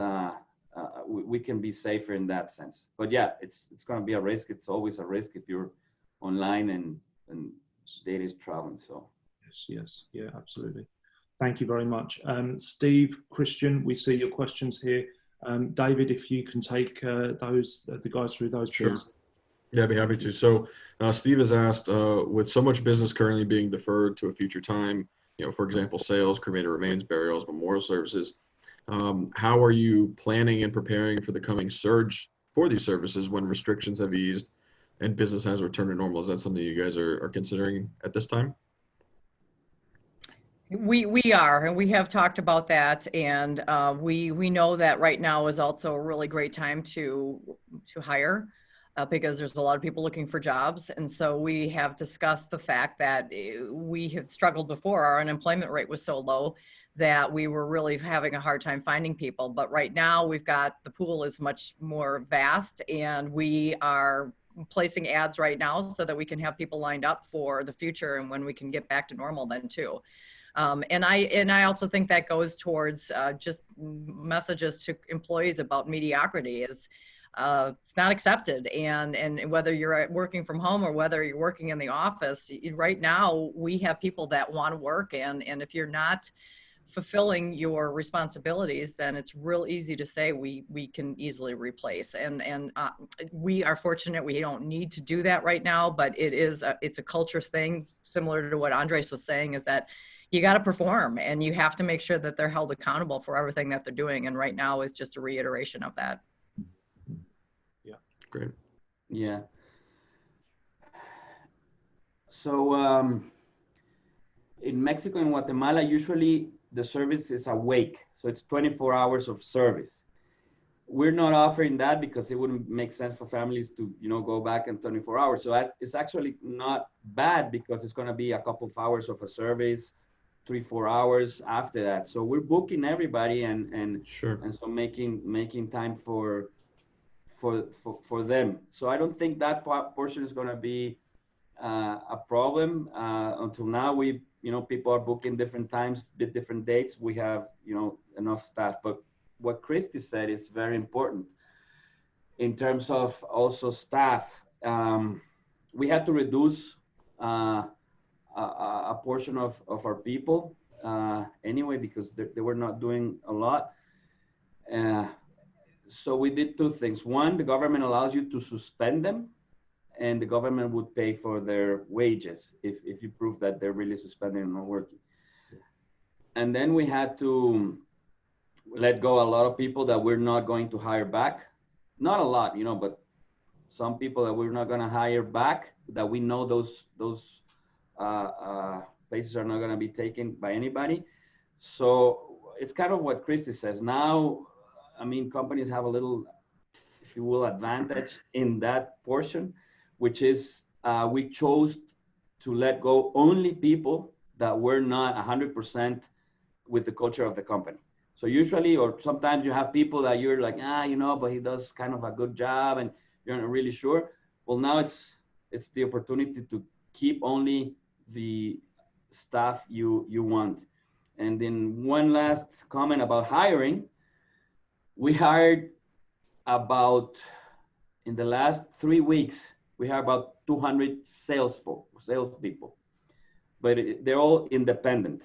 we can be safer in that sense. But yeah, it's going to be a risk. It's always a risk if you're online and data is traveling. So yes, yeah, absolutely. Thank you very much. Steve, Christian, we see your questions here. David, if you can take the guys through those, Sure. please. Yeah, I'd be happy to. So Steve has asked, with so much business currently being deferred to a future time, for example, sales, cremated remains, burials, memorial services, how are you planning and preparing for the coming surge for these services when restrictions have eased and business has returned to normal? Is that something you guys are considering at this time? We are, and we have talked about that, and we know that right now is also a really great time to hire, because there's a lot of people looking for jobs. And so we have discussed the fact that we have struggled before. Our unemployment rate was so low that we were really having a hard time finding people. But right now the pool is much more vast, and we are placing ads right now so that we can have people lined up for the future and when we can get back to normal then too. And I also think that goes towards just messages to employees about mediocrity is it's not accepted. And whether you're working from home or whether you're working in the office, right now we have people that want to work, and if you're not fulfilling your responsibilities, then it's real easy to say we can easily replace. And we are fortunate we don't need to do that right now, but it's a culture thing, similar to what Andres was saying, is that you got to perform and you have to make sure that they're held accountable for everything that they're doing. And right now is just a reiteration of that. Yeah, great. Yeah. So in Mexico and Guatemala, usually the service is awake. So it's 24 hours of service. We're not offering that because it wouldn't make sense for families to, go back in 24 hours. So it's actually not bad, because it's going to be a couple of hours of a service, 3-4 hours after that. So we're booking everybody and Sure. And so making time for them. So I don't think that portion is going to be a problem. Until now, people are booking different times, different dates. We have enough staff, but what Christy said is very important in terms of also staff. We had to reduce a portion of our people anyway, because they were not doing a lot. So we did two things. One, the government allows you to suspend them, and the government would pay for their wages if you prove that they're really suspended and not working. And then we had to let go a lot of people that we're not going to hire back. Not a lot, you know, but some people that we're not going to hire back, that we know those places are not going to be taken by anybody. So it's kind of what Christy says. Now, I mean, companies have a little, if you will, advantage in that portion, which is we chose to let go only people that were not 100% with the culture of the company. So usually, or sometimes you have people that you're like, you know, but he does kind of a good job and you're not really sure. Well, now it's the opportunity to keep only the staff you want. And then one last comment about hiring. We hired about, in the last 3 weeks, we have about 200 salespeople, but they're all independent.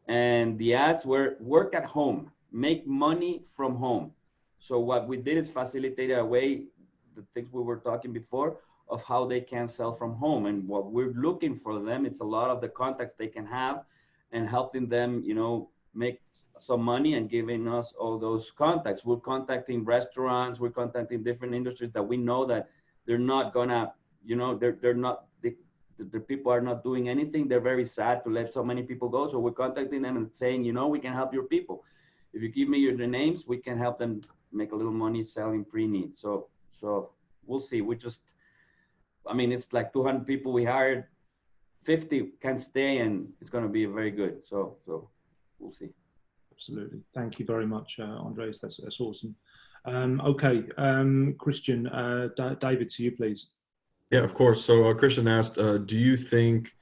And the ads were work at home, make money from home. So what we did is facilitate a way, the things we were talking before, of how they can sell from home. And what we're looking for them, it's a lot of the contacts they can have and helping them, you know, make some money and giving us all those contacts. We're contacting restaurants, we're contacting different industries that we know that they're not gonna, you know, they're not, the people are not doing anything. They're very sad to let so many people go. So we're contacting them and saying, you know, we can help your people. If you give me the names, we can help them make a little money selling pre-need. So we'll see. We just, I mean, it's like 200 people we hired, 50 can stay, and it's going to be very good. So we'll see. Absolutely. Thank you very much, Andres. That's awesome. Okay, Christian, David, to you, please. Yeah, of course. So Christian asked, do you think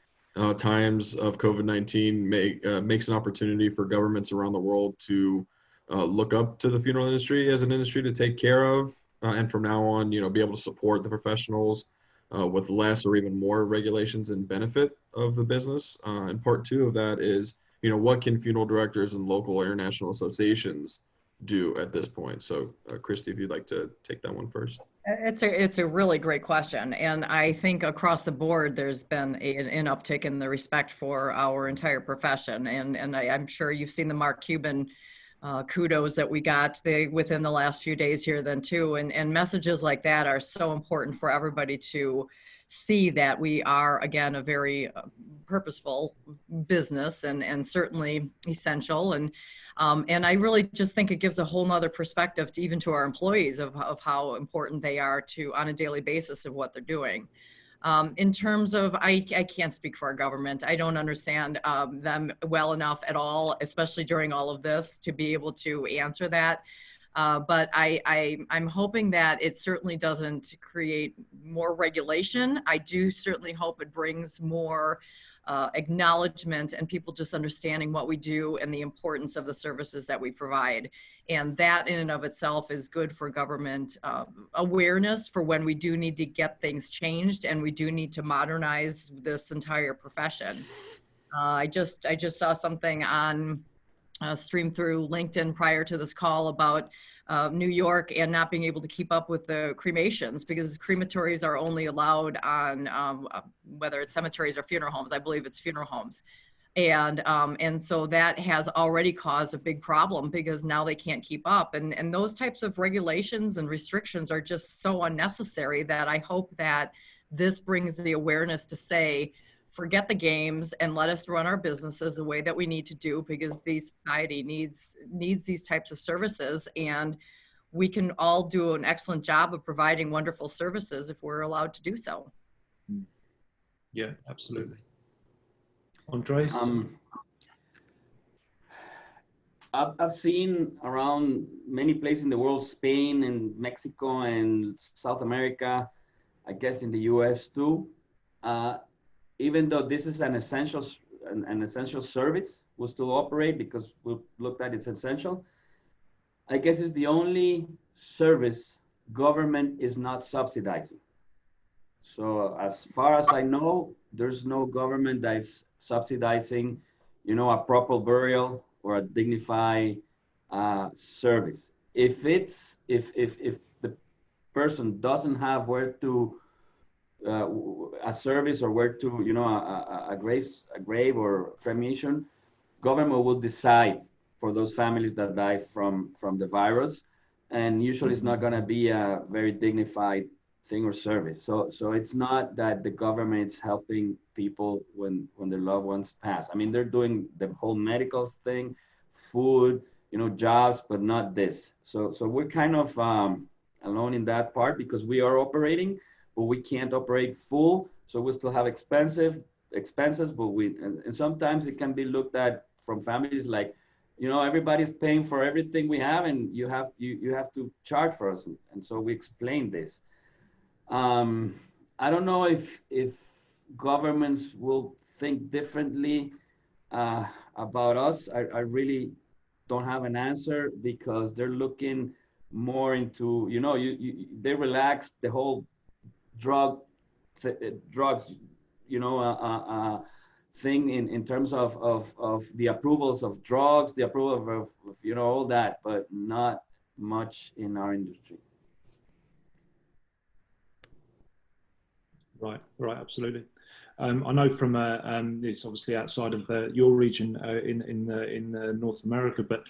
times of COVID-19 makes an opportunity for governments around the world to look up to the funeral industry as an industry to take care of, and from now on, you know, be able to support the professionals with less or even more regulations and benefit of the business? And part two of that is, you know, what can funeral directors and local or international associations do at this point? So Christy, if you'd like to take that one first. It's a really great question. And I think across the board, there's been an uptick in the respect for our entire profession. And I'm sure you've seen the Mark Cuban kudos that we got within the last few days here then too. And messages like that are so important for everybody to see that we are, again, a very purposeful business and certainly essential. And I really just think it gives a whole nother perspective to even to our employees of how important they are to on a daily basis of what they're doing. In terms of, I can't speak for our government. I don't understand them well enough at all, especially during all of this, to be able to answer that. But I'm hoping that it certainly doesn't create more regulation. I do certainly hope it brings more acknowledgement and people just understanding what we do and the importance of the services that we provide. And that in and of itself is good for government awareness for when we do need to get things changed and we do need to modernize this entire profession. I just saw something on stream through LinkedIn prior to this call about New York and not being able to keep up with the cremations because crematories are only allowed on whether it's cemeteries or funeral homes. I believe it's funeral homes. And so that has already caused a big problem because now they can't keep up. And those types of regulations and restrictions are just so unnecessary that I hope that this brings the awareness to say, forget the games and let us run our businesses the way that we need to do because the society needs these types of services, and we can all do an excellent job of providing wonderful services if we're allowed to do so. Yeah, absolutely. Andres? I've seen around many places in the world, Spain and Mexico and South America, I guess in the US too, even though this is an essential service, will still operate because we looked at it's essential. I guess it's the only service government is not subsidizing. So as far as I know, there's no government that's subsidizing, a proper burial or a dignified service. If the person doesn't have where to a service or where to, a grave or cremation, government will decide for those families that die from the virus, and usually it's not going to be a very dignified thing or service. So it's not that the government is helping people when their loved ones pass. I mean, they're doing the whole medical thing, food, jobs, but not this. So we're kind of alone in that part because we are operating, but we can't operate full. So we still have expenses, but and sometimes it can be looked at from families like, everybody's paying for everything we have, and you have to charge for us. And so we explain this. I don't know if governments will think differently about us. I really don't have an answer because they're looking more into, they relaxed the whole drugs, thing in terms of the approvals of drugs, the approval of all that, but not much in our industry. Right, absolutely. I know from it's obviously outside of your region in North America, but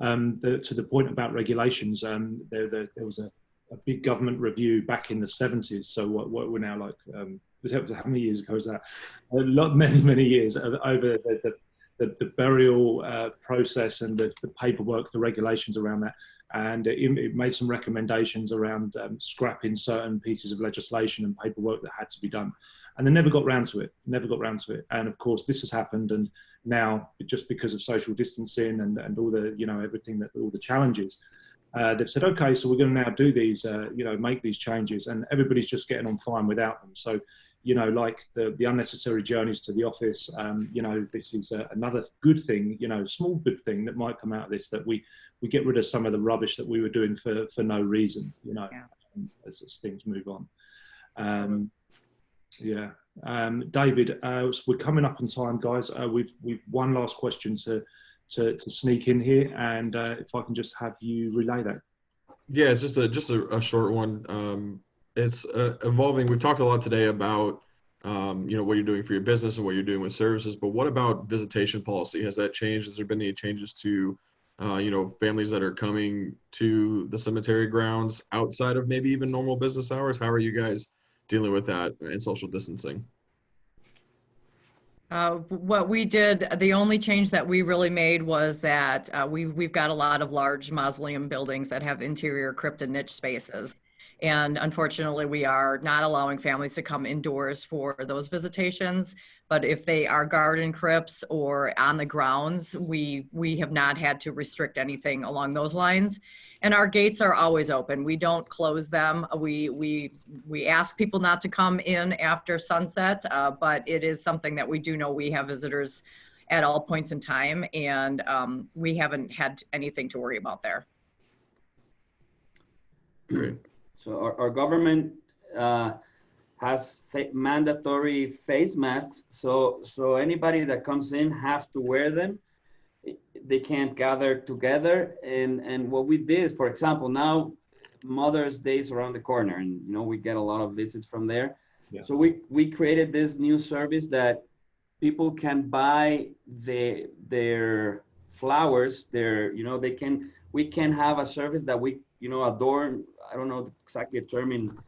to the point about regulations, there was a big government review back in the 70s. So what we're now like, how many years ago was that? Many years over the burial process and the paperwork, the regulations around that. And it made some recommendations around scrapping certain pieces of legislation and paperwork that had to be done. And they never got round to it, And of course, this has happened. And now, just because of social distancing and all the, everything all the challenges, they've said, okay, so we're going to now do these, make these changes. And everybody's just getting on fine without them. So, like the unnecessary journeys to the office, this is another good thing, small good thing that might come out of this, that we get rid of some of the rubbish that we were doing for no reason, as things move on. David, we're coming up on time, guys. We've one last question to sneak in here, and if I can just have you relay that. Yeah, it's just a short one. It's evolving. We've talked a lot today about what you're doing for your business and what you're doing with services, but what about visitation policy? Has that changed? Has there been any changes to families that are coming to the cemetery grounds outside of maybe even normal business hours? How are you guys dealing with that and social distancing? What we did, the only change that we really made was that we've got a lot of large mausoleum buildings that have interior crypt and niche spaces. And unfortunately, we are not allowing families to come indoors for those visitations. But if they are garden crypts or on the grounds, we have not had to restrict anything along those lines. And our gates are always open. We don't close them. We ask people not to come in after sunset, but it is something that we do know we have visitors at all points in time, and we haven't had anything to worry about there. Great. So our government has mandatory face masks. So anybody that comes in has to wear them. They can't gather together. And what we did is, for example, now Mother's Day is around the corner, and we get a lot of visits from there. Yeah. So we created this new service that people can buy their flowers. We can have a service that we adorn. I don't know exactly a term in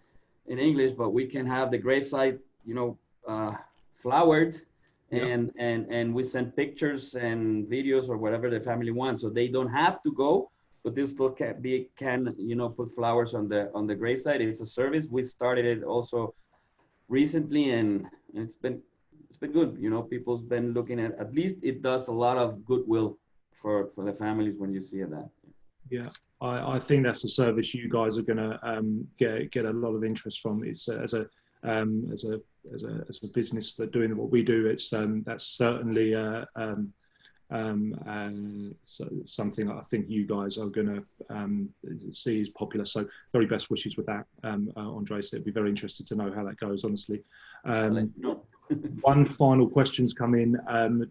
English, but we can have the gravesite, flowered, and we send pictures and videos or whatever the family wants. So they don't have to go, but they still can put flowers on the gravesite. It's a service. We started it also recently, and it's been good. People's been looking at least it does a lot of goodwill for the families when you see that. Yeah, I think that's a service you guys are going to get a lot of interest from. It's as a business that doing what we do. It's that's certainly And so something I think you guys are going to see as popular. So very best wishes with that, Andres. It'd be very interested to know how that goes, honestly. One final question's come in.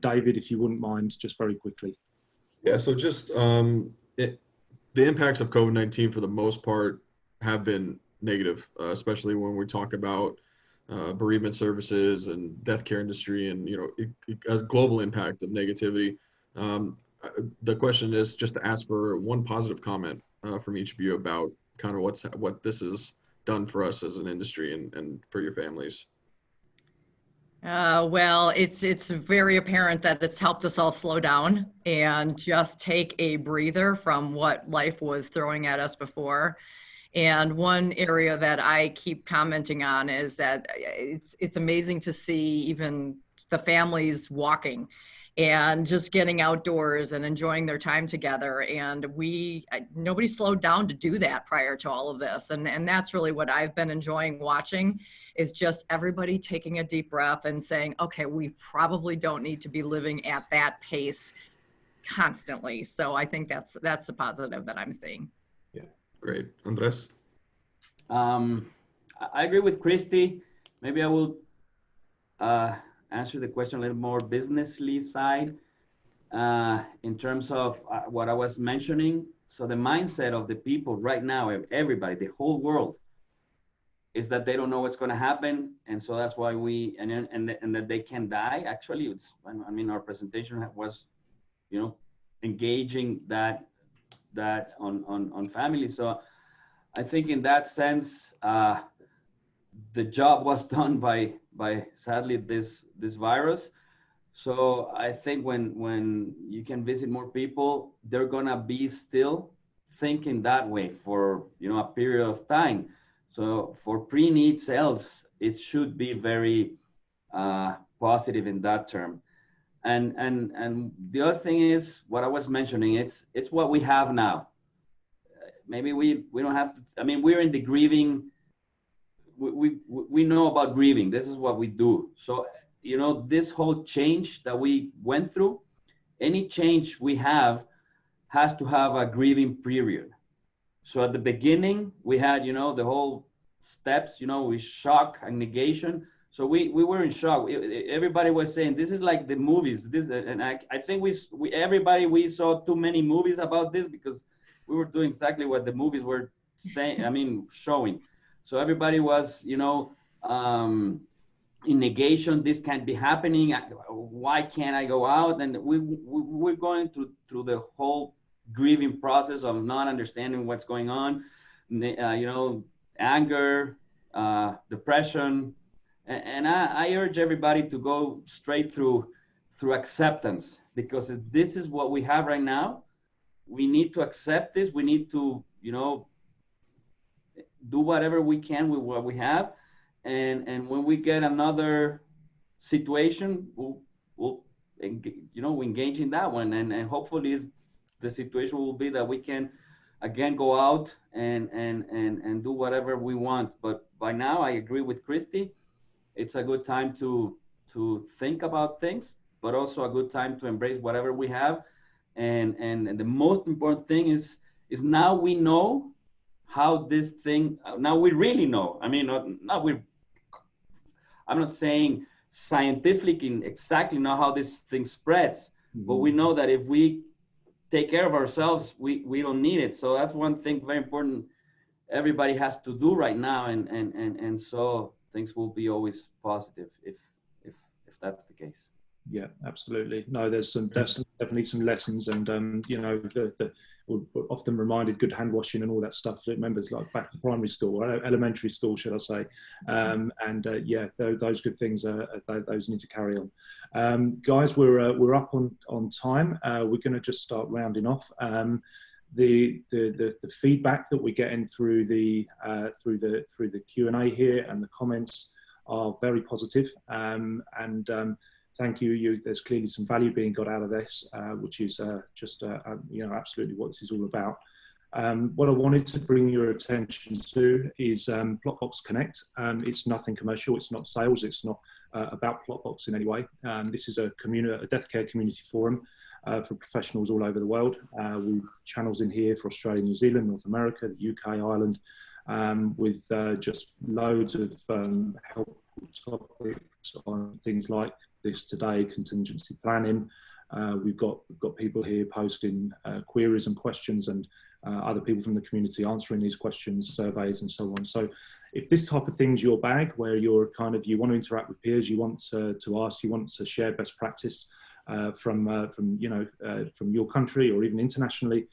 David, if you wouldn't mind, just very quickly. Yeah, so just the impacts of COVID-19 for the most part have been negative, especially when we talk about bereavement services and death care industry, and a global impact of negativity. The question is just to ask for one positive comment from each of you about kind of what this has done for us as an industry and for your families. Well, it's very apparent that it's helped us all slow down and just take a breather from what life was throwing at us before. And one area that I keep commenting on is that it's amazing to see even the families walking and just getting outdoors and enjoying their time together. And nobody slowed down to do that prior to all of this. And that's really what I've been enjoying watching, is just everybody taking a deep breath and saying, okay, we probably don't need to be living at that pace constantly. So I think that's the positive that I'm seeing. Yeah, great. Andres? I agree with Christy. Maybe I will answer the question a little more businessly side in terms of what I was mentioning. So the mindset of the people right now, everybody, the whole world, is that they don't know what's going to happen, and so that's why and that they can die. Actually, our presentation was, engaging that on family. So I think in that sense, the job was done by sadly this virus. So I think when you can visit more people, they're gonna be still thinking that way for a period of time. So for pre-need sales, it should be very positive in that term. And the other thing is what I was mentioning. It's what we have now. Maybe we don't have to. I mean, we're in the grieving. We know about grieving. This is what we do. So this whole change that we went through, any change we have has to have a grieving period. So at the beginning, we had the whole steps. We shock and negation. So we were in shock. Everybody was saying this is like the movies. And I think we saw too many movies about this, because we were doing exactly what the movies were saying, showing. So everybody was, in negation. This can't be happening. Why can't I go out? And we're going through the whole grieving process of not understanding what's going on, anger, depression. And I urge everybody to go straight through acceptance, because this is what we have right now. We need to accept this. We need to, do whatever we can with what we have. And when we get another situation, we'll engage in that one. And hopefully the situation will be that we can, again, go out and do whatever we want. But by now, I agree with Christy. It's a good time to think about things, but also a good time to embrace whatever we have. And the most important thing is now we know how this thing, now we really know. I mean, I'm not saying scientifically exactly know how this thing spreads, but we know that if we take care of ourselves, we don't need it. So that's one thing very important everybody has to do right now. And so things will be always positive if that's the case. Yeah, absolutely. No, there's definitely some lessons, and we're often reminded good hand washing and all that stuff. Remember, it's like back to primary school or elementary school, should I say? Those good things those need to carry on. Guys, we're up on time. We're going to just start rounding off. The feedback that we're getting through the Q&A here and the comments are very positive, thank you. There's clearly some value being got out of this, which is absolutely what this is all about. What I wanted to bring your attention to is Plotbox Connect. It's nothing commercial. It's not sales. It's not about Plotbox in any way. This is a death care community forum. for professionals all over the world. We've channels in here for Australia, New Zealand, North America, the UK, Ireland, with just loads of helpful topics on things like this today, contingency planning. We've got people here posting queries and questions, and other people from the community answering these questions, surveys and so on. So if this type of thing's your bag, where you want to interact with peers, you want to ask, you want to share best practice from your country or even internationally,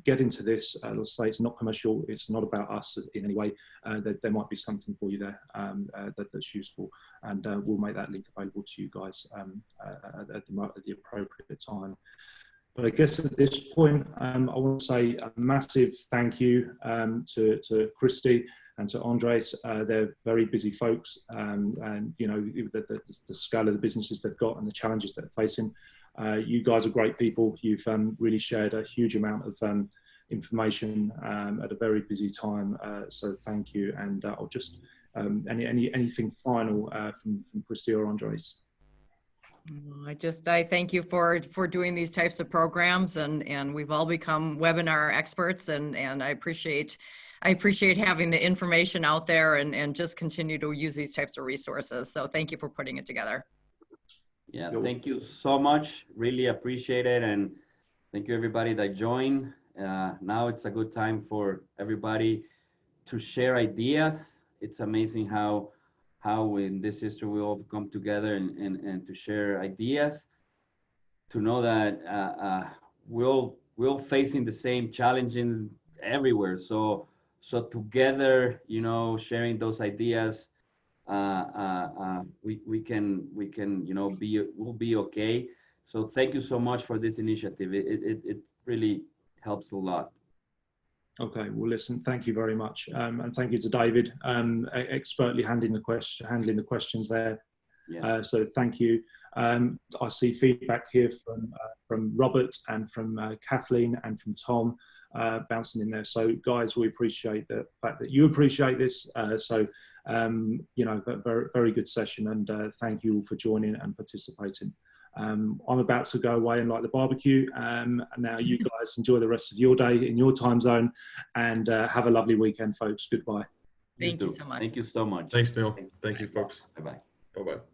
get into this. Let's say it's not commercial, it's not about us in any way. There might be something for you there that's useful, and we'll make that link available to you guys at the appropriate time. But I guess at this point, I want to say a massive thank you to Christy and to Andres. They're very busy folks, and you know, the scale of the businesses they've got and the challenges they're facing. You guys are great people. You've really shared a huge amount of information at a very busy time. So thank you. And I'll just anything final from Christy or Andres. I thank you for doing these types of programs, and we've all become webinar experts, and I appreciate having the information out there, and just continue to use these types of resources. So thank you for putting it together. Yeah, thank you so much. Really appreciate it, and thank you everybody that joined. Now it's a good time for everybody to share ideas. It's amazing how in this history we all come together and to share ideas, to know that we're facing the same challenges everywhere. So together, you know, sharing those ideas, we can you know, we'll be okay. So thank you so much for this initiative. It really helps a lot. Okay, well, listen, thank you very much, and thank you to David, expertly handling the questions there. Yeah. So thank you. I see feedback here from Robert and from Kathleen and from Tom bouncing in there. So guys, we appreciate the fact that you appreciate this. You know, very, very good session, and thank you all for joining and participating. I'm about to go away and light the barbecue, and now you guys enjoy the rest of your day in your time zone, and have a lovely weekend, folks. Goodbye. Thank you so much. Thank you so much. Thanks, Neil. Thank you, folks. Bye-bye. Bye-bye.